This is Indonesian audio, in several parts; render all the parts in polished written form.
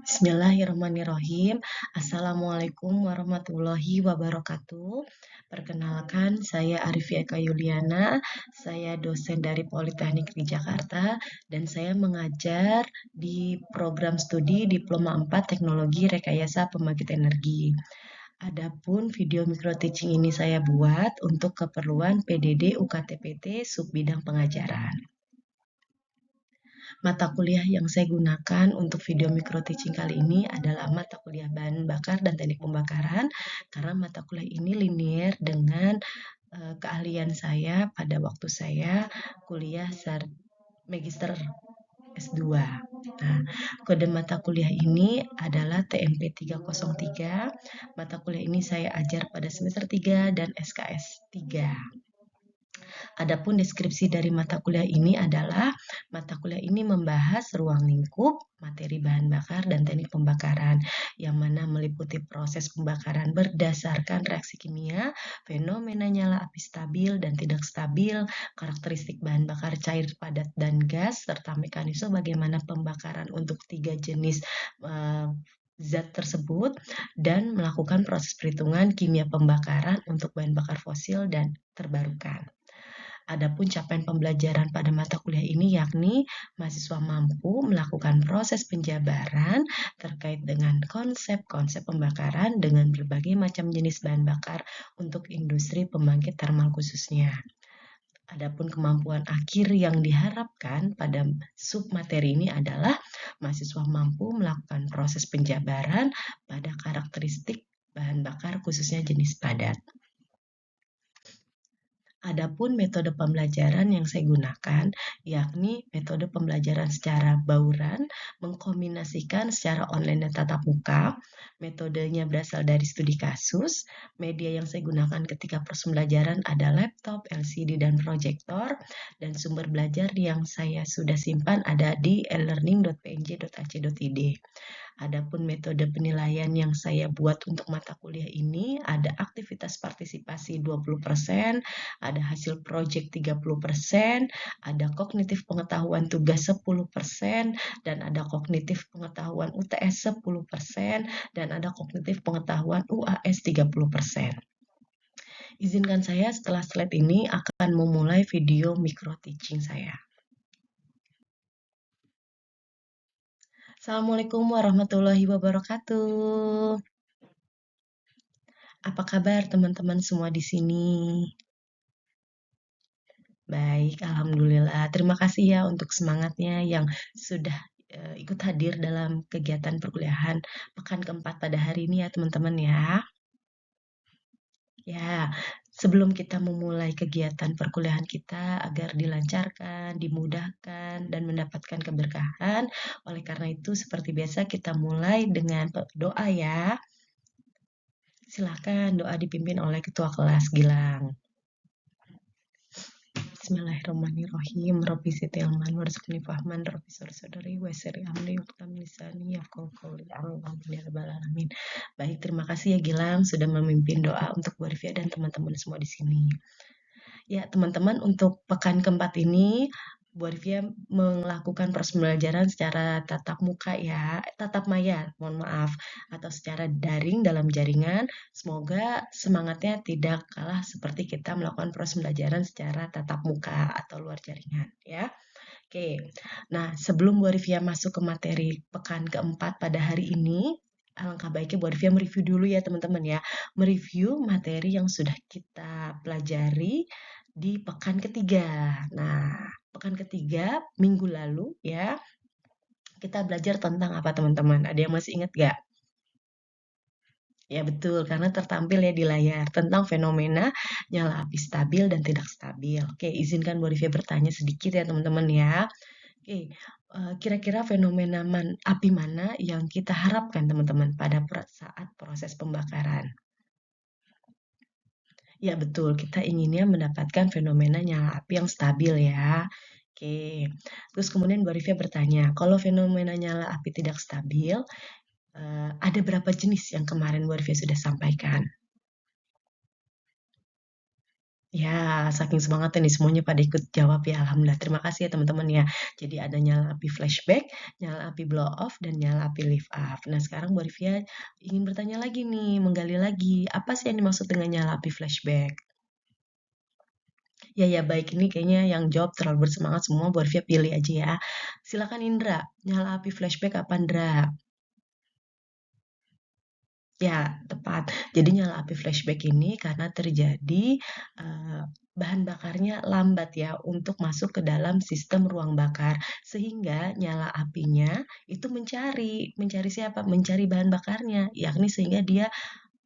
Bismillahirrahmanirrahim. Assalamualaikum warahmatullahi wabarakatuh. Perkenalkan, saya Arifia Eka Yuliana. Saya dosen dari Politeknik di Jakarta dan saya mengajar di program studi Diploma 4 Teknologi Rekayasa Pembangkit Energi. Adapun video micro teaching ini saya buat untuk keperluan PDD UKTPT Subbidang Pengajaran. Mata kuliah yang saya gunakan untuk video micro teaching kali ini adalah mata kuliah bahan bakar dan teknik pembakaran, karena mata kuliah ini linear dengan keahlian saya pada waktu saya kuliah Magister S2. Nah, kode mata kuliah ini adalah TMP 303. Mata kuliah ini saya ajar pada semester 3 dan SKS 3. Adapun deskripsi dari mata kuliah ini adalah mata kuliah ini membahas ruang lingkup, materi bahan bakar, dan teknik pembakaran, yang mana meliputi proses pembakaran berdasarkan reaksi kimia, fenomena nyala api stabil dan tidak stabil, karakteristik bahan bakar cair, padat, dan gas, serta mekanisme bagaimana pembakaran untuk 3 jenis zat tersebut, dan melakukan proses perhitungan kimia pembakaran untuk bahan bakar fosil dan terbarukan. Adapun capaian pembelajaran pada mata kuliah ini yakni mahasiswa mampu melakukan proses penjabaran terkait dengan konsep-konsep pembakaran dengan berbagai macam jenis bahan bakar untuk industri pembangkit termal khususnya. Adapun kemampuan akhir yang diharapkan pada submateri ini adalah mahasiswa mampu melakukan proses penjabaran pada karakteristik bahan bakar khususnya jenis padat. Adapun metode pembelajaran yang saya gunakan, yakni metode pembelajaran secara bauran, mengkombinasikan secara online dan tatap muka. Metodenya berasal dari studi kasus. Media yang saya gunakan ketika proses pembelajaran ada laptop, LCD, dan proyektor. Dan sumber belajar yang saya sudah simpan ada di elearning.pnj.ac.id. Adapun metode penilaian yang saya buat untuk mata kuliah ini ada aktivitas partisipasi 20%, ada hasil proyek 30%, ada kognitif pengetahuan tugas 10%, dan ada kognitif pengetahuan UTS 10%, dan ada kognitif pengetahuan UAS 30%. Izinkan saya setelah slide ini akan memulai video micro teaching saya. Assalamualaikum warahmatullahi wabarakatuh. Apa kabar teman-teman semua di sini? Baik, alhamdulillah. Terima kasih ya untuk semangatnya yang sudah ikut hadir dalam kegiatan perkuliahan pekan keempat pada hari ini ya teman-teman ya. Ya, sebelum kita memulai kegiatan perkuliahan kita agar dilancarkan, dimudahkan, dan mendapatkan keberkahan, oleh karena itu seperti biasa kita mulai dengan doa ya. Silakan doa dipimpin oleh Ketua Kelas Gilang. Bismillahirrahmanirrahim. Rabbi zidni ilman warzuqni fahman. Rabbi sodri wa yassir amri wahtam lisani yafqahu qawli. Amin ya rabbal alamin. Baik, terima kasih ya Gilang sudah memimpin doa untuk Bu Arifia dan teman-teman semua di sini. Ya, teman-teman, untuk pekan keempat ini Bu Arifia melakukan proses pembelajaran secara tatap muka ya, tatap maya, mohon maaf, atau secara daring dalam jaringan. Semoga semangatnya tidak kalah seperti kita melakukan proses pembelajaran secara tatap muka atau luar jaringan ya. Oke, nah sebelum Bu Arifia masuk ke materi pekan keempat pada hari ini, alangkah baiknya Bu Arifia mereview dulu ya teman-teman ya. Mereview materi yang sudah kita pelajari di pekan ketiga. Nah, pekan ketiga minggu lalu ya, kita belajar tentang apa teman-teman? Ada yang masih ingat gak? Ya betul, karena tertampil ya di layar tentang fenomena nyala api stabil dan tidak stabil. Oke, izinkan Bu Arifia bertanya sedikit ya teman-teman ya. Oke, kira-kira fenomena api mana yang kita harapkan teman-teman pada saat proses pembakaran? Ya betul, kita inginnya mendapatkan fenomena nyala api yang stabil ya. Oke, terus kemudian Bu Arifia bertanya, kalau fenomena nyala api tidak stabil, ada berapa jenis yang kemarin Bu Arifia sudah sampaikan? Ya, saking semangatnya nih semuanya pada ikut jawab ya. Alhamdulillah. Terima kasih ya teman-teman ya. Jadi ada nyala api flashback, nyala api blow off, dan nyala api lift up. Nah, sekarang Bu Rifia ingin bertanya lagi nih, menggali lagi. Apa sih yang dimaksud dengan nyala api flashback? Ya, ya, baik. Ini kayaknya yang jawab terlalu bersemangat semua. Bu Rifia pilih aja ya. Silakan Indra. Nyala api flashback apa Indra? Ya, tepat. Jadi nyala api flashback ini karena terjadi eh, bahan bakarnya lambat ya untuk masuk ke dalam sistem ruang bakar sehingga nyala apinya itu mencari siapa? Mencari bahan bakarnya, yakni sehingga dia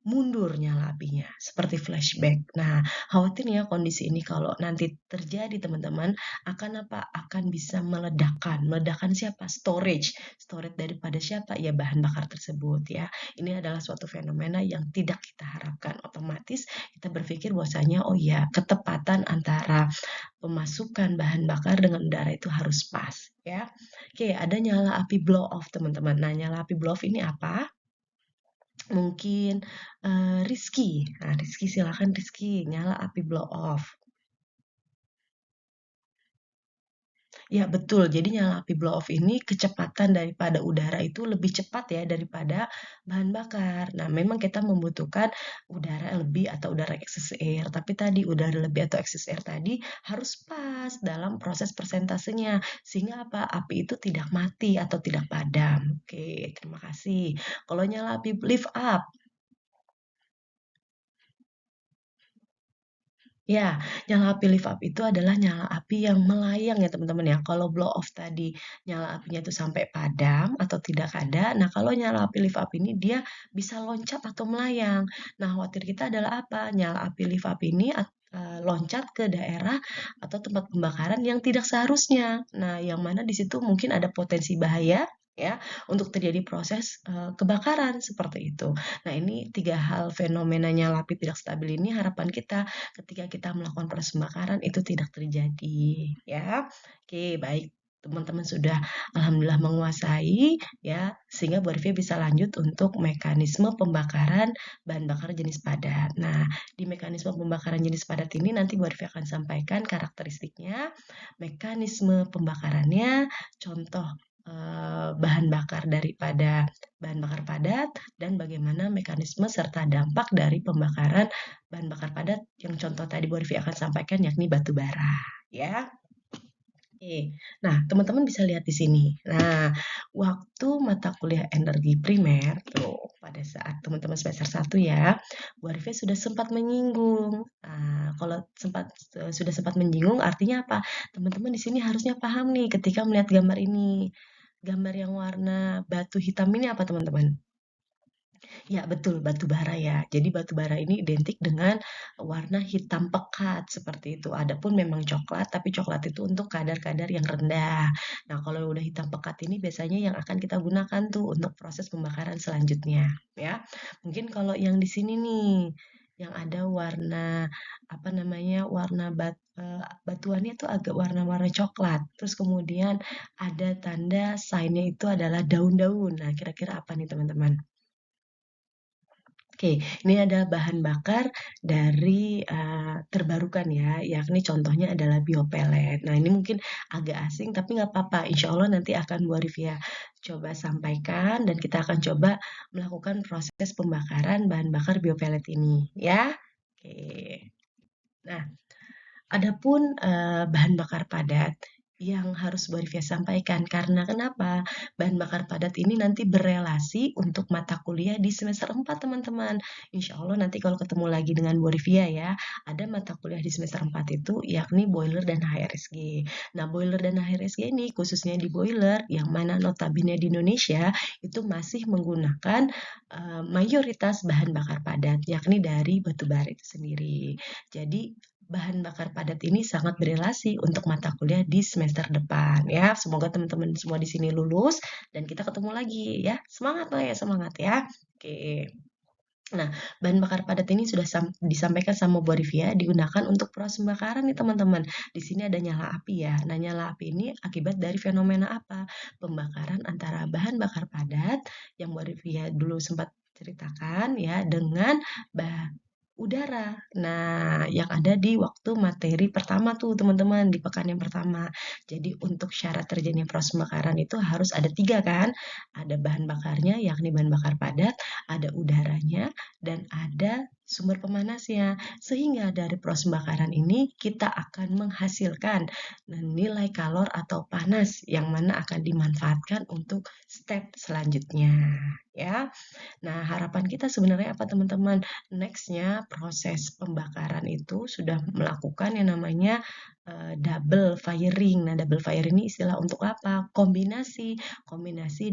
mundur nyala apinya, seperti flashback. Nah, khawatirnya kondisi ini kalau nanti terjadi teman-teman, akan apa? Akan bisa meledakkan. Meledakkan siapa? Storage. Storage daripada siapa? Ya bahan bakar tersebut ya. Ini adalah suatu fenomena yang tidak kita harapkan. Otomatis kita berpikir bahwasanya, oh ya, ketepatan antara pemasukan bahan bakar dengan udara itu harus pas ya. Oke, ada nyala api blow off teman-teman. Nah, nyala api blow off ini apa? Mungkin, Rizky. Nah, Rizky silakan Rizky, nyala api blow off. Ya betul, jadi nyala api blow off ini kecepatan daripada udara itu lebih cepat ya daripada bahan bakar. Nah, memang kita membutuhkan udara lebih atau udara excess air, tapi tadi udara lebih atau excess air tadi harus pas dalam proses persentasenya, sehingga apa? Api itu tidak mati atau tidak padam. Oke, terima kasih. Kalau nyala api lift up, ya, nyala api lift up itu adalah nyala api yang melayang ya teman-teman ya. Kalau blow off tadi nyala apinya itu sampai padam atau tidak ada. Nah, kalau nyala api lift up ini dia bisa loncat atau melayang. Nah, khawatir kita adalah apa? Nyala api lift up ini loncat ke daerah atau tempat pembakaran yang tidak seharusnya. Nah, yang mana di situ mungkin ada potensi bahaya ya untuk terjadi proses kebakaran seperti itu. Nah, ini tiga hal fenomena nyala api tidak stabil ini harapan kita ketika kita melakukan proses pembakaran itu tidak terjadi ya. Oke, baik. Teman-teman sudah alhamdulillah menguasai ya sehingga Bu Arifia bisa lanjut untuk mekanisme pembakaran bahan bakar jenis padat. Nah, di mekanisme pembakaran jenis padat ini nanti Bu Arifia akan sampaikan karakteristiknya, mekanisme pembakarannya, contoh bahan bakar daripada bahan bakar padat dan bagaimana mekanisme serta dampak dari pembakaran bahan bakar padat yang contoh tadi Bu Rifi akan sampaikan yakni batu bara ya. Oke. Nah, teman-teman bisa lihat di sini. Nah, waktu mata kuliah energi primer tuh pada saat teman-teman semester 1 ya, Bu Arifia sudah sempat menyinggung. Nah, kalau sudah sempat menyinggung artinya apa? Teman-teman di sini harusnya paham nih ketika melihat gambar ini. Gambar yang warna batu hitam ini apa teman-teman? Ya, betul, batu bara ya. Jadi batu bara ini identik dengan warna hitam pekat seperti itu. Adapun memang coklat, tapi coklat itu untuk kadar-kadar yang rendah. Nah, kalau udah hitam pekat ini biasanya yang akan kita gunakan tuh untuk proses pembakaran selanjutnya, ya. Mungkin kalau yang di sini nih, yang ada warna apa namanya, batuannya tuh agak warna-warna coklat. Terus kemudian ada tanda sign-nya itu adalah daun-daun. Nah, kira-kira apa nih teman-teman? Oke, ini adalah bahan bakar dari terbarukan ya, yakni contohnya adalah biopelet. Nah, ini mungkin agak asing tapi nggak apa-apa. Insya Allah nanti akan Bu Arifia coba sampaikan dan kita akan coba melakukan proses pembakaran bahan bakar biopelet ini ya. Oke. Nah, adapun bahan bakar padat yang harus Bu Arifia sampaikan karena kenapa? Bahan bakar padat ini nanti berelasi untuk mata kuliah di semester 4 teman-teman. Insya Allah nanti kalau ketemu lagi dengan Bu Arifia ya, ada mata kuliah di semester 4 itu yakni boiler dan HRSG. Nah, boiler dan HRSG ini khususnya di boiler yang mana notabene di Indonesia itu masih menggunakan mayoritas bahan bakar padat yakni dari batu bara itu sendiri. Jadi bahan bakar padat ini sangat berelasi untuk mata kuliah di semester depan ya. Semoga teman-teman semua di sini lulus dan kita ketemu lagi ya. Semangat lah ya, semangat ya. Oke. Nah, bahan bakar padat ini sudah disampaikan sama Bu Arifia digunakan untuk proses pembakaran nih teman-teman. Di sini ada nyala api ya. Nah, nyala api ini akibat dari fenomena apa? Pembakaran antara bahan bakar padat yang Bu Arifia dulu sempat ceritakan ya dengan udara. Nah, yang ada di waktu materi pertama tuh teman-teman, di pekan yang pertama. Jadi untuk syarat terjadinya proses pembakaran itu harus ada 3 kan? Ada bahan bakarnya, yakni bahan bakar padat, ada udaranya, dan ada sumber pemanasnya. Sehingga dari proses pembakaran ini kita akan menghasilkan nilai kalor atau panas yang mana akan dimanfaatkan untuk step selanjutnya. Ya, nah, harapan kita sebenarnya apa teman-teman? Next-nya proses pembakaran itu sudah melakukan yang namanya double firing. Nah, double firing ini istilah untuk apa? Kombinasi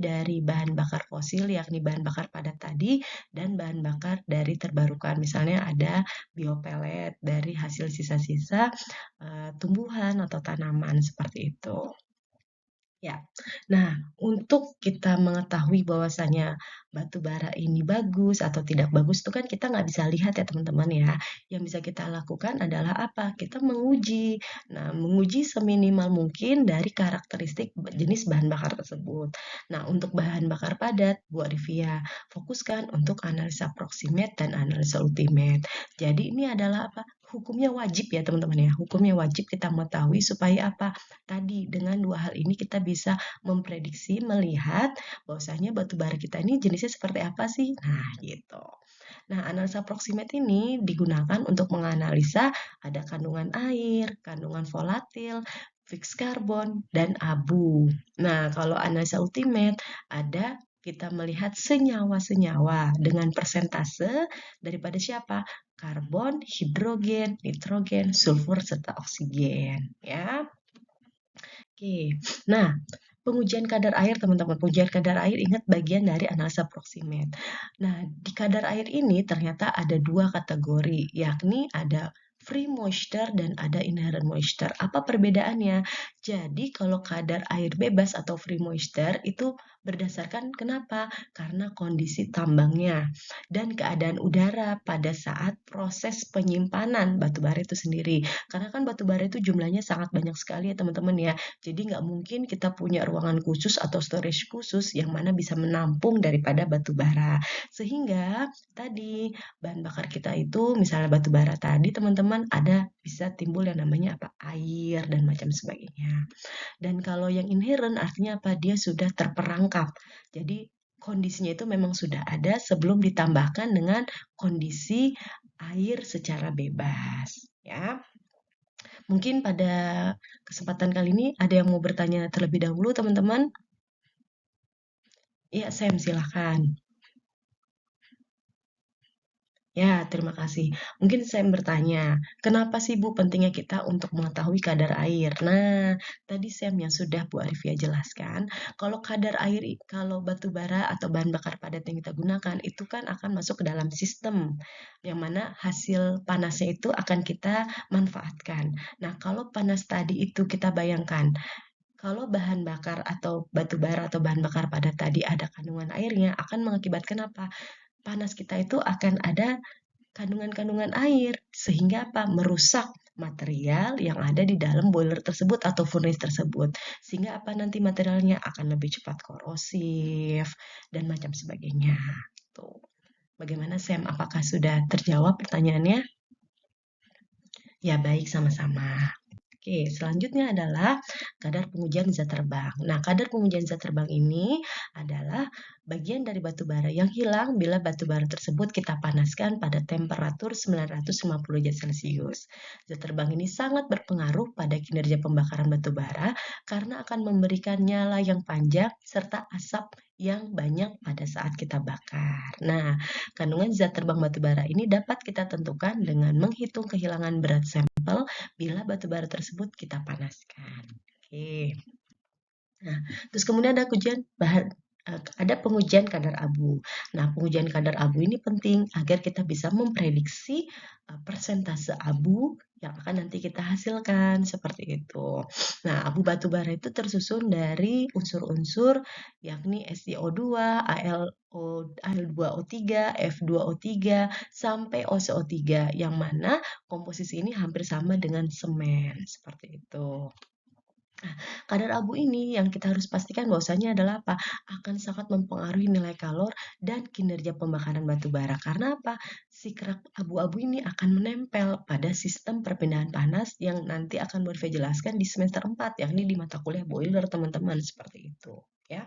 dari bahan bakar fosil yakni bahan bakar padat tadi dan bahan bakar dari terbarukan. Misalnya ada biopelet dari hasil sisa-sisa tumbuhan atau tanaman seperti itu. Ya, nah untuk kita mengetahui bahwasanya batu bara ini bagus atau tidak bagus itu kan kita nggak bisa lihat ya teman-teman ya. Yang bisa kita lakukan adalah apa? Kita menguji. Nah, menguji seminimal mungkin dari karakteristik jenis bahan bakar tersebut. Nah, untuk bahan bakar padat, Bu Arifia, fokuskan untuk analisa proximate dan analisa ultimate. Jadi ini adalah apa? Hukumnya wajib ya teman-teman ya. Hukumnya wajib kita mengetahui supaya apa? Tadi dengan dua hal ini kita bisa memprediksi, melihat bahwasanya batu bara kita ini jenisnya seperti apa sih? Nah, gitu. Nah, analisa proximate ini digunakan untuk menganalisa ada kandungan air, kandungan volatil, fixed karbon, dan abu. Nah, kalau analisa ultimate ada kita melihat senyawa-senyawa dengan persentase daripada siapa? Karbon, hidrogen, nitrogen, sulfur, serta oksigen. Ya. Oke, nah pengujian kadar air teman-teman, pengujian kadar air ingat bagian dari analisa proximate. Nah, di kadar air ini ternyata ada dua kategori, yakni ada free moisture dan ada inherent moisture. Apa perbedaannya? Jadi kalau kadar air bebas atau free moisture itu berdasarkan kenapa? Karena kondisi tambangnya dan keadaan udara pada saat proses penyimpanan batu bara itu sendiri. Karena kan batu bara itu jumlahnya sangat banyak sekali ya teman-teman ya. Jadi nggak mungkin kita punya ruangan khusus atau storage khusus yang mana bisa menampung daripada batu bara. Sehingga tadi bahan bakar kita itu misalnya batu bara tadi teman-teman ada bisa timbul yang namanya apa? Air dan macam sebagainya. Dan kalau yang inherent artinya apa? Dia sudah terperangkap. Jadi kondisinya itu memang sudah ada sebelum ditambahkan dengan kondisi air secara bebas. Ya, mungkin pada kesempatan kali ini ada yang mau bertanya terlebih dahulu, teman-teman? Iya, Sam, silahkan. Ya, terima kasih. Mungkin saya bertanya, kenapa sih Bu pentingnya kita untuk mengetahui kadar air? Nah, tadi Sam yang sudah Bu Arifia jelaskan, kalau kadar air, kalau batu bara atau bahan bakar padat yang kita gunakan, itu kan akan masuk ke dalam sistem, yang mana hasil panasnya itu akan kita manfaatkan. Nah, kalau panas tadi itu kita bayangkan, kalau bahan bakar atau batu bara atau bahan bakar padat tadi ada kandungan airnya, akan mengakibatkan apa? Panas kita itu akan ada kandungan-kandungan air, sehingga apa? Merusak material yang ada di dalam boiler tersebut atau furnace tersebut. Sehingga apa nanti materialnya akan lebih cepat korosif dan macam sebagainya. Tuh. Bagaimana Sam? Apakah sudah terjawab pertanyaannya? Ya, baik sama-sama. Oke, selanjutnya adalah kadar pengujian zat terbang. Nah, kadar pengujian zat terbang ini adalah bagian dari batu bara yang hilang bila batu bara tersebut kita panaskan pada temperatur 950 derajat Celcius. Zat terbang ini sangat berpengaruh pada kinerja pembakaran batu bara karena akan memberikan nyala yang panjang serta asap yang banyak pada saat kita bakar. Nah, kandungan zat terbang batu bara ini dapat kita tentukan dengan menghitung kehilangan berat sampel bila batu bara tersebut kita panaskan. Oke. Nah, terus kemudian ada pengujian kadar abu. Nah, pengujian kadar abu ini penting agar kita bisa memprediksi persentase abu yang akan nanti kita hasilkan seperti itu. Nah, abu batu bara itu tersusun dari unsur-unsur yakni SiO2, Al2O3, F2O3 sampai OCO3 yang mana komposisi ini hampir sama dengan semen seperti itu. Kadar abu ini yang kita harus pastikan bahwasanya adalah apa? Akan sangat mempengaruhi nilai kalor dan kinerja pembakaran batu bara. Karena apa? Si kerak abu-abu ini akan menempel pada sistem perpindahan panas yang nanti akan Murphy jelaskan di semester 4, yakni di mata kuliah boiler, teman-teman, seperti itu, ya.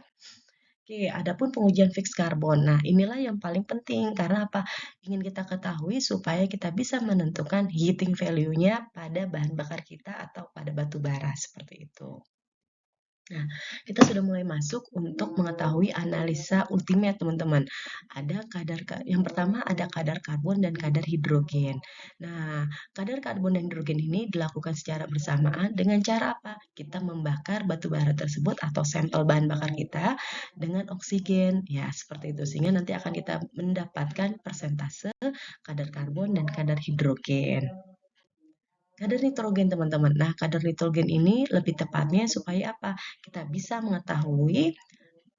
Oke, adapun pengujian fix karbon. Nah, inilah yang paling penting karena apa? Ingin kita ketahui supaya kita bisa menentukan heating value-nya pada bahan bakar kita atau pada batu bara seperti itu. Nah, kita sudah mulai masuk untuk mengetahui analisa ultimate, teman-teman. Ada yang pertama ada kadar karbon dan kadar hidrogen. Nah, kadar karbon dan hidrogen ini dilakukan secara bersamaan dengan cara apa? Kita membakar batu bara tersebut atau sampel bahan bakar kita dengan oksigen. Ya, seperti itu. Sehingga nanti akan kita mendapatkan persentase kadar karbon dan kadar hidrogen. Kadar nitrogen, teman-teman. Nah, kadar nitrogen ini lebih tepatnya supaya apa? Kita bisa mengetahui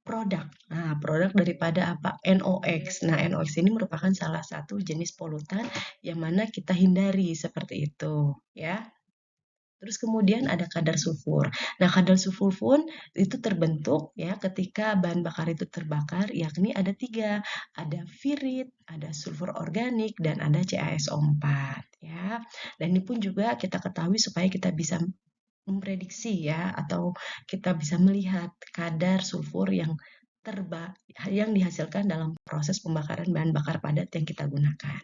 produk. Nah, produk daripada apa? NOx. Nah, NOx ini merupakan salah satu jenis polutan yang mana kita hindari seperti itu, ya. Terus kemudian ada kadar sulfur. Nah, kadar sulfur pun itu terbentuk ya ketika bahan bakar itu terbakar, yakni ada 3, ada virit, ada sulfur organik, dan ada CaSO4 ya. Dan ini pun juga kita ketahui supaya kita bisa memprediksi ya, atau kita bisa melihat kadar sulfur yang dihasilkan dalam proses pembakaran bahan bakar padat yang kita gunakan.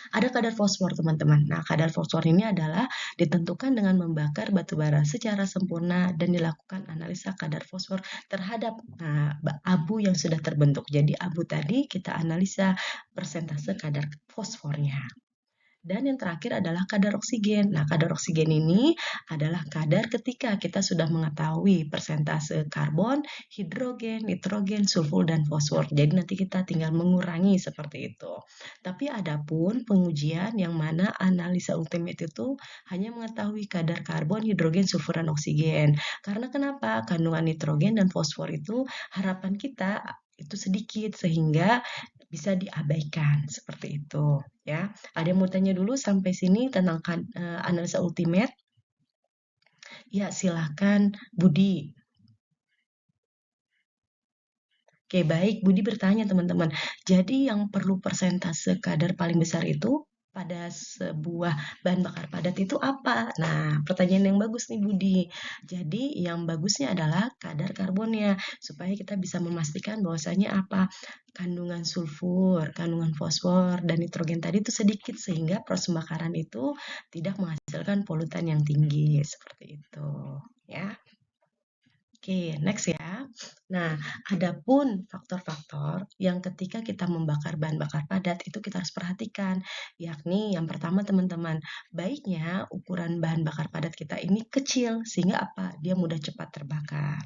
Ada kadar fosfor, teman-teman. Nah, kadar fosfor ini adalah ditentukan dengan membakar batu bara secara sempurna dan dilakukan analisa kadar fosfor terhadap abu yang sudah terbentuk. Jadi abu tadi kita analisa persentase kadar fosfornya. Dan yang terakhir adalah kadar oksigen. Nah, kadar oksigen ini adalah kadar ketika kita sudah mengetahui persentase karbon, hidrogen, nitrogen, sulfur, dan fosfor. Jadi nanti kita tinggal mengurangi seperti itu. Tapi ada pun pengujian yang mana analisa ultimate itu hanya mengetahui kadar karbon, hidrogen, sulfur, dan oksigen. Karena kenapa? Kandungan nitrogen dan fosfor itu harapan kita itu sedikit sehingga bisa diabaikan seperti itu, ya. Ada yang mau tanya dulu sampai sini tentang analisa ultimate? Ya, silakan Budi. Oke, baik. Budi bertanya, teman-teman. Jadi yang perlu persentase kadar paling besar itu pada sebuah bahan bakar padat itu apa? Nah, pertanyaan yang bagus nih, Budi. Jadi yang bagusnya adalah kadar karbonnya, supaya kita bisa memastikan bahwasanya apa? Kandungan sulfur, kandungan fosfor, dan nitrogen tadi itu sedikit, sehingga proses pembakaran itu tidak menghasilkan polutan yang tinggi, seperti itu. Ya. Oke, next ya. Nah, adapun faktor-faktor yang ketika kita membakar bahan bakar padat itu kita harus perhatikan, yakni yang pertama, teman-teman, baiknya ukuran bahan bakar padat kita ini kecil sehingga apa? Dia mudah cepat terbakar.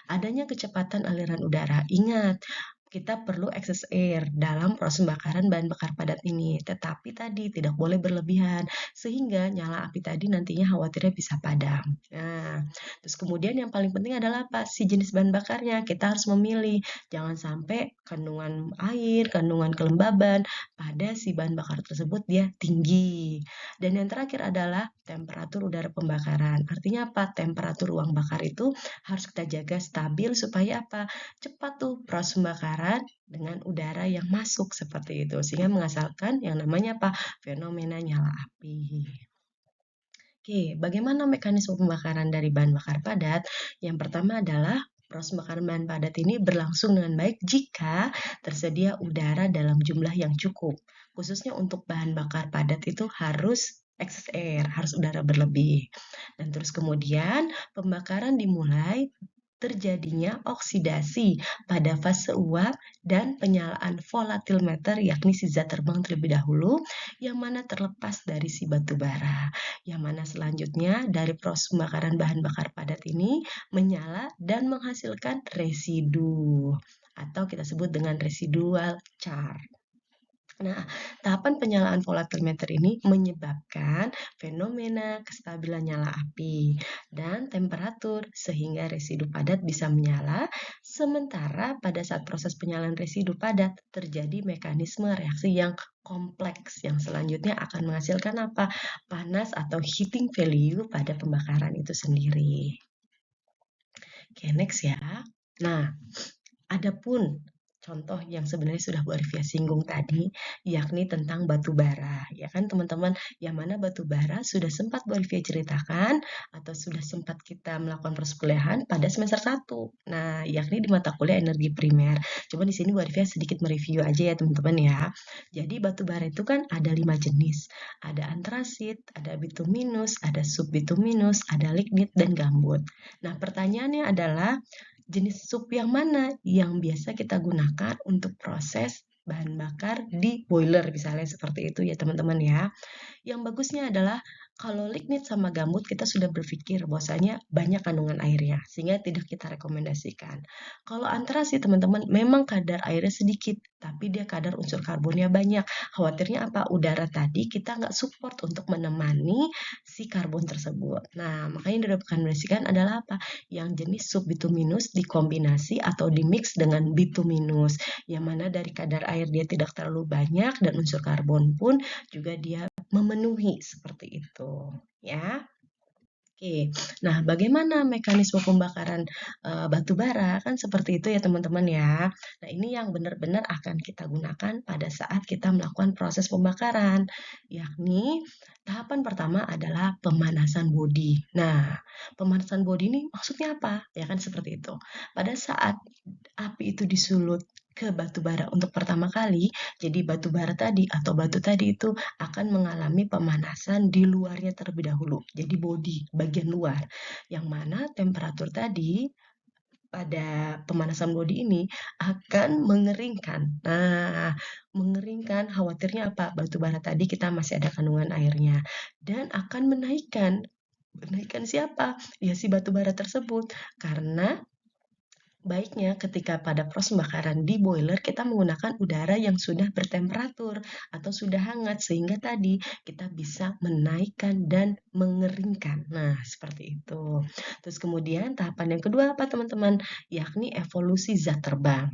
Adanya kecepatan aliran udara. Ingat, kita perlu excess air dalam proses pembakaran bahan bakar padat ini. Tetapi tadi tidak boleh berlebihan, sehingga nyala api tadi nantinya khawatirnya bisa padam. Nah, terus kemudian yang paling penting adalah apa? Si jenis bahan bakarnya. Kita harus memilih. Jangan sampai kandungan air, kandungan kelembaban pada si bahan bakar tersebut dia tinggi. Dan yang terakhir adalah temperatur udara pembakaran. Artinya apa? Temperatur ruang bakar itu harus kita jaga stabil supaya apa? Cepat tuh proses pembakaran dengan udara yang masuk seperti itu. Sehingga menghasilkan yang namanya apa? Fenomena nyala api. Oke, bagaimana mekanisme pembakaran dari bahan bakar padat? Yang pertama adalah proses pembakaran bahan padat ini berlangsung dengan baik jika tersedia udara dalam jumlah yang cukup. Khususnya untuk bahan bakar padat itu harus excess air, harus udara berlebih. Dan terus kemudian pembakaran dimulai terjadinya oksidasi pada fase uap dan penyalaan volatimeter, yakni si zat terbang terlebih dahulu yang mana terlepas dari si batu bara. Yang mana selanjutnya dari proses pembakaran bahan bakar padat ini menyala dan menghasilkan residu atau kita sebut dengan residual charge. Nah, tahapan penyalaan volatimeter ini menyebabkan fenomena kestabilan nyala api dan temperatur sehingga residu padat bisa menyala, sementara pada saat proses penyalaan residu padat terjadi mekanisme reaksi yang kompleks yang selanjutnya akan menghasilkan apa? Panas atau heating value pada pembakaran itu sendiri. Oke, next ya. Nah, adapun contoh yang sebenarnya sudah Bu Arifia singgung tadi, yakni tentang batu bara, ya kan teman-teman, yang mana batu bara sudah sempat Bu Arifia ceritakan atau sudah sempat kita melakukan proses kuliahan pada semester 1. Nah, yakni di mata kuliah energi primer. Coba di sini Bu Arifia sedikit mereview aja ya teman-teman ya. Jadi batu bara itu kan ada 5 jenis. Ada antrasit, ada bituminus, ada subbituminus, ada lignit, dan gambut. Nah, pertanyaannya adalah jenis sup yang mana yang biasa kita gunakan untuk proses bahan bakar di boiler misalnya seperti itu ya teman-teman ya. Yang bagusnya adalah kalau lignit sama gambut kita sudah berpikir bahwasanya banyak kandungan airnya sehingga tidak kita rekomendasikan. Kalau antrasit teman-teman memang kadar airnya sedikit tapi dia kadar unsur karbonnya banyak. Khawatirnya apa? Udara tadi kita nggak support untuk menemani si karbon tersebut. Nah, makanya yang direkomendasikan adalah apa? Yang jenis subbituminus dikombinasi atau dimix dengan bituminus, yang mana dari kadar air dia tidak terlalu banyak dan unsur karbon pun juga dia memenuhi seperti itu, ya. Oke. Nah, bagaimana mekanisme pembakaran batu bara? Kan seperti itu ya teman-teman ya. Nah, ini yang benar-benar akan kita gunakan pada saat kita melakukan proses pembakaran, yakni tahapan pertama adalah pemanasan bodi. Nah, pemanasan bodi ini maksudnya apa? Ya kan seperti itu. Pada saat api itu disulut ke batu bara untuk pertama kali, jadi batu bara tadi atau batu tadi itu akan mengalami pemanasan di luarnya terlebih dahulu. Jadi bodi, bagian luar. Yang mana temperatur tadi pada pemanasan bodi ini akan mengeringkan. Nah, mengeringkan khawatirnya apa? Batu bara tadi kita masih ada kandungan airnya dan akan menaikkan. Menaikkan siapa? Ya si batu bara tersebut. Karena baiknya ketika pada proses pembakaran di boiler kita menggunakan udara yang sudah bertemperatur atau sudah hangat sehingga tadi kita bisa menaikkan dan mengeringkan. Nah, seperti itu. Terus kemudian tahapan yang kedua apa teman-teman? Yakni evolusi zat terbang.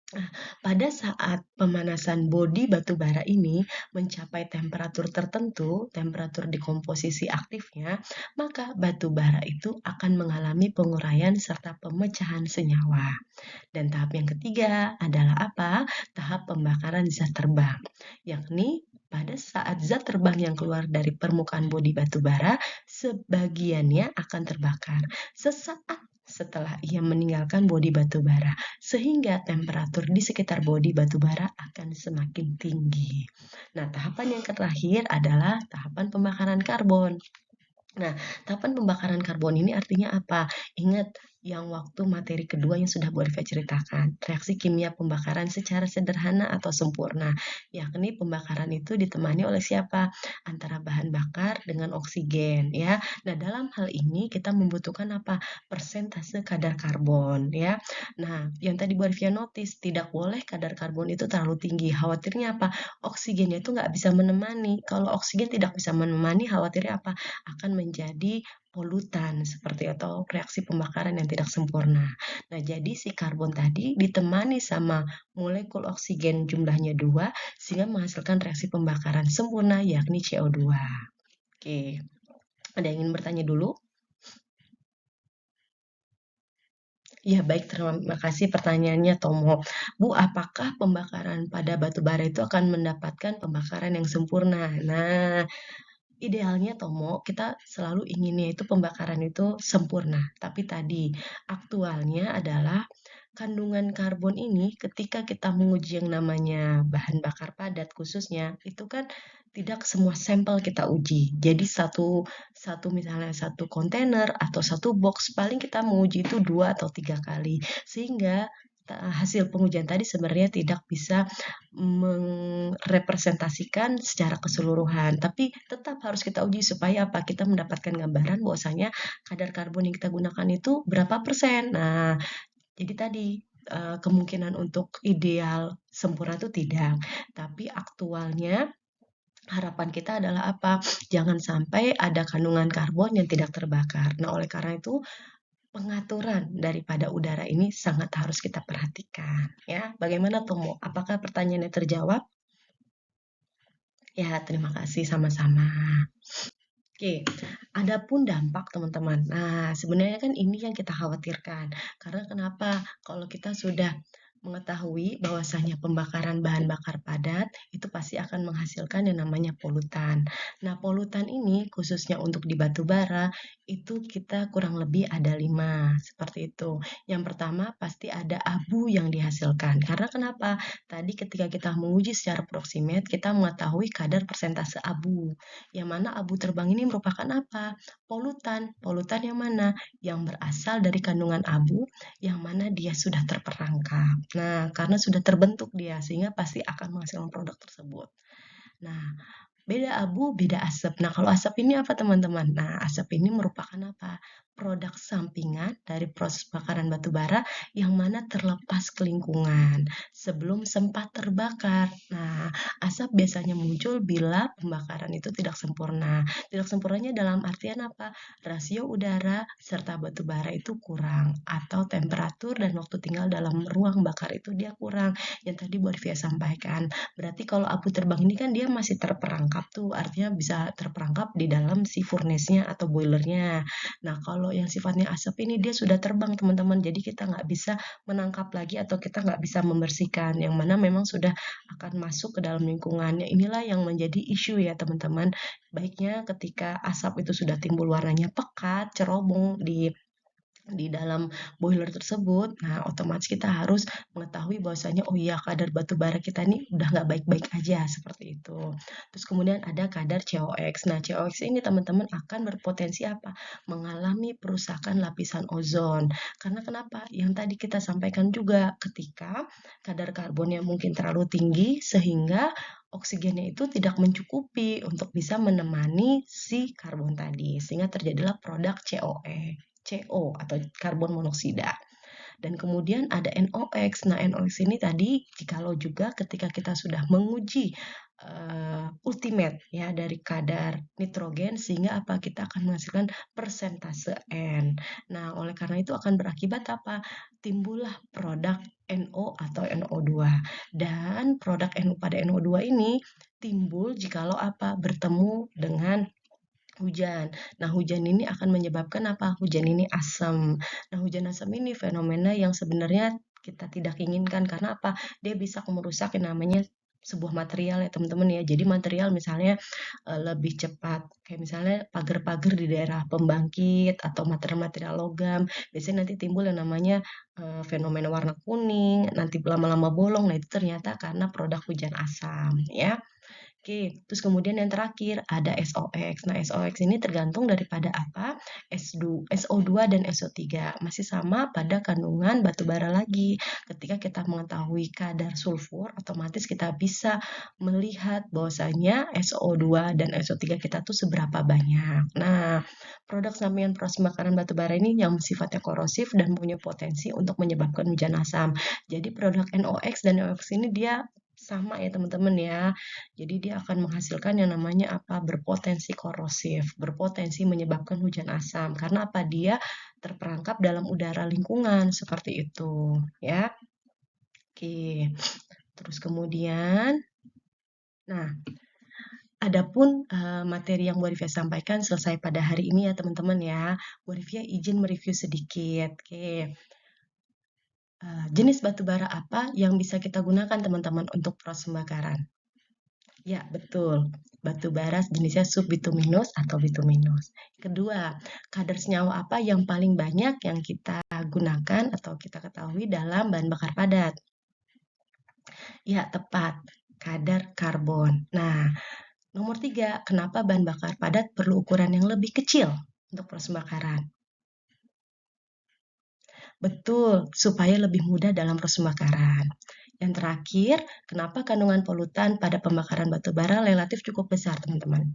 Nah, pada saat pemanasan bodi batu bara ini mencapai temperatur tertentu, temperatur dekomposisi aktifnya, maka batu bara itu akan mengalami penguraian serta pemecahan senyawa. Dan tahap yang ketiga adalah apa? Tahap pembakaran zat terbang, yakni pada saat zat terbang yang keluar dari permukaan bodi batu bara, sebagiannya akan terbakar sesaat setelah ia meninggalkan bodi batu bara, sehingga temperatur di sekitar bodi batu bara akan semakin tinggi. Nah, tahapan yang terakhir adalah tahapan pembakaran karbon. Nah, tahapan pembakaran karbon ini artinya apa? Ingat yang waktu materi kedua yang sudah Bu Arifia ceritakan, reaksi kimia pembakaran secara sederhana atau sempurna, yakni pembakaran itu ditemani oleh siapa? Antara bahan bakar dengan oksigen, ya. Nah, dalam hal ini kita membutuhkan apa? Persentase kadar karbon, ya. Nah, yang tadi Bu Arifia notice, tidak boleh kadar karbon itu terlalu tinggi. Khawatirnya apa? Oksigennya itu nggak bisa menemani. Kalau oksigen tidak bisa menemani, khawatirnya apa? Akan menjadi polutan seperti atau reaksi pembakaran yang tidak sempurna. Nah, jadi si karbon tadi ditemani sama molekul oksigen jumlahnya 2 sehingga menghasilkan reaksi pembakaran sempurna yakni CO2. Oke, ada yang ingin bertanya dulu? Ya, baik, terima kasih pertanyaannya Tomo. Bu, apakah pembakaran pada batu bara itu akan mendapatkan pembakaran yang sempurna? Nah, idealnya Tomo, kita selalu inginnya itu pembakaran itu sempurna. Tapi tadi, aktualnya adalah kandungan karbon ini ketika kita menguji yang namanya bahan bakar padat khususnya, itu kan tidak semua sampel kita uji. Jadi satu misalnya satu kontainer atau satu box paling kita menguji itu 2 atau 3 kali. Sehingga hasil pengujian tadi sebenarnya tidak bisa merepresentasikan secara keseluruhan, tapi tetap harus kita uji supaya apa? Kita mendapatkan gambaran bahwasanya kadar karbon yang kita gunakan itu berapa persen. Nah, jadi tadi kemungkinan untuk ideal sempurna itu tidak, tapi aktualnya harapan kita adalah apa? Jangan sampai ada kandungan karbon yang tidak terbakar. Nah, oleh karena itu pengaturan daripada udara ini sangat harus kita perhatikan, ya. Bagaimana Tomo? Apakah pertanyaannya terjawab? Ya, terima kasih sama-sama. Oke, adapun dampak teman-teman. Nah, sebenarnya kan ini yang kita khawatirkan. Karena kenapa? Kalau kita sudah mengetahui bahwasanya pembakaran bahan bakar padat itu pasti akan menghasilkan yang namanya polutan. Nah, polutan ini khususnya untuk di batu bara itu kita kurang lebih ada 5 seperti itu. Yang pertama pasti ada abu yang dihasilkan. Karena kenapa? Tadi ketika kita menguji secara proximat kita mengetahui kadar persentase abu. Yang mana abu terbang ini merupakan apa? Polutan. Polutan yang mana? Yang berasal dari kandungan abu yang mana dia sudah terperangkap. Nah, karena sudah terbentuk dia, sehingga pasti akan menghasilkan produk tersebut. Nah, beda abu, beda asap. Nah, kalau asap ini apa teman-teman? Nah, asap ini merupakan apa? Produk sampingan dari proses bakaran batu bara yang mana terlepas ke lingkungan sebelum sempat terbakar. Nah, asap biasanya muncul bila pembakaran itu tidak sempurna. Tidak sempurnanya dalam artian apa? Rasio udara serta batu bara itu kurang atau temperatur dan waktu tinggal dalam ruang bakar itu dia kurang. Yang tadi Bu Arifia sampaikan. Berarti kalau abu terbang ini kan dia masih terperangkap tuh, artinya bisa terperangkap di dalam si furnace-nya atau boilernya. Nah, kalau yang sifatnya asap ini dia sudah terbang teman-teman, jadi kita nggak bisa menangkap lagi atau kita nggak bisa membersihkan, yang mana memang sudah akan masuk ke dalam lingkungannya. Inilah yang menjadi isu ya teman-teman. Baiknya ketika asap itu sudah timbul warnanya pekat, cerobong di dalam boiler tersebut, nah otomatis kita harus mengetahui bahwasanya oh iya kadar batu bara kita ini udah nggak baik-baik aja seperti itu. Terus kemudian ada kadar COX. Nah COX ini teman-teman akan berpotensi apa? Mengalami perusakan lapisan ozon. Karena kenapa? Yang tadi kita sampaikan juga ketika kadar karbonnya mungkin terlalu tinggi sehingga oksigennya itu tidak mencukupi untuk bisa menemani si karbon tadi sehingga terjadilah produk CO atau karbon monoksida. Dan kemudian ada NOx. Nah, NOx ini tadi jikalau juga ketika kita sudah menguji ultimate ya dari kadar nitrogen sehingga apa kita akan menghasilkan persentase N. Nah, oleh karena itu akan berakibat apa? Timbullah produk NO atau NO2. Dan produk NO pada NO2 ini timbul jikalau apa? Bertemu dengan hujan. Nah, hujan ini akan menyebabkan apa? Hujan ini asam. Nah, hujan asam ini fenomena yang sebenarnya kita tidak inginkan karena apa? Dia bisa merusak yang namanya sebuah material ya teman-teman ya. Jadi material misalnya lebih cepat kayak misalnya pagar-pagar di daerah pembangkit atau material-material logam. Biasanya nanti timbul yang namanya fenomena warna kuning, nanti lama-lama bolong. Nah, itu ternyata karena produk hujan asam ya. Oke, terus kemudian yang terakhir ada SOX. Nah, SOX ini tergantung daripada apa? SO2 dan SO3. Masih sama pada kandungan batu bara lagi. Ketika kita mengetahui kadar sulfur, otomatis kita bisa melihat bahwasanya SO2 dan SO3 kita tuh seberapa banyak. Nah, produk sampingan proses pembakaran batu bara ini yang sifatnya korosif dan punya potensi untuk menyebabkan hujan asam. Jadi produk NOx dan NOx ini dia sama ya teman-teman ya. Jadi dia akan menghasilkan yang namanya apa? Berpotensi korosif, berpotensi menyebabkan hujan asam. Karena apa? Dia terperangkap dalam udara lingkungan seperti itu, ya. Oke. Terus kemudian, nah, adapun materi yang Bu Arifia sampaikan selesai pada hari ini ya teman-teman ya. Bu Arifia izin mereview sedikit. Oke. Jenis batu bara apa yang bisa kita gunakan teman-teman untuk proses pembakaran? Ya, betul. Batu bara jenisnya subbituminous atau bituminous. Kedua, kadar senyawa apa yang paling banyak yang kita gunakan atau kita ketahui dalam bahan bakar padat? Ya, tepat. Kadar karbon. Nah, nomor 3, kenapa bahan bakar padat perlu ukuran yang lebih kecil untuk proses pembakaran? Betul, supaya lebih mudah dalam proses pembakaran. Yang terakhir, kenapa kandungan polutan pada pembakaran batu bara relatif cukup besar, teman-teman?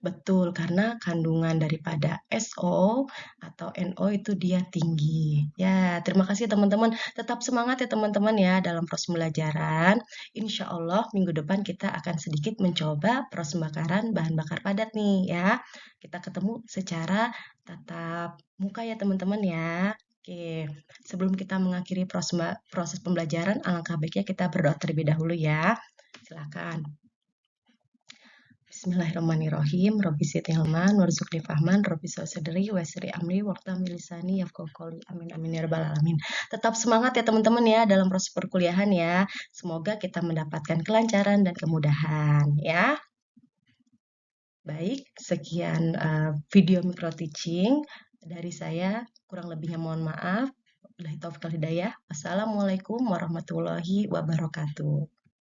Betul, karena kandungan daripada SO atau NO itu dia tinggi. Ya, terima kasih teman-teman. Tetap semangat ya teman-teman ya dalam proses pembelajaran. Insya Allah minggu depan kita akan sedikit mencoba proses pembakaran bahan bakar padat nih ya. Kita ketemu secara tatap muka ya teman-teman ya. Oke, sebelum kita mengakhiri proses pembelajaran, alangkah baiknya kita berdoa terlebih dahulu ya. Silakan. Bismillahirrahmanirrahim. Robbi zidni ilman warzuqni fahman, Robbi shrah sadri wa yassir li amri wahlul lisani yafqahu qawli. Amin amin ya rabbal alamin. Tetap semangat ya teman-teman ya dalam proses perkuliahan ya. Semoga kita mendapatkan kelancaran dan kemudahan ya. Baik, sekian video micro teaching dari saya. Kurang lebihnya mohon maaf. Wabillahi taufiq wal hidayah. Wassalamualaikum warahmatullahi wabarakatuh.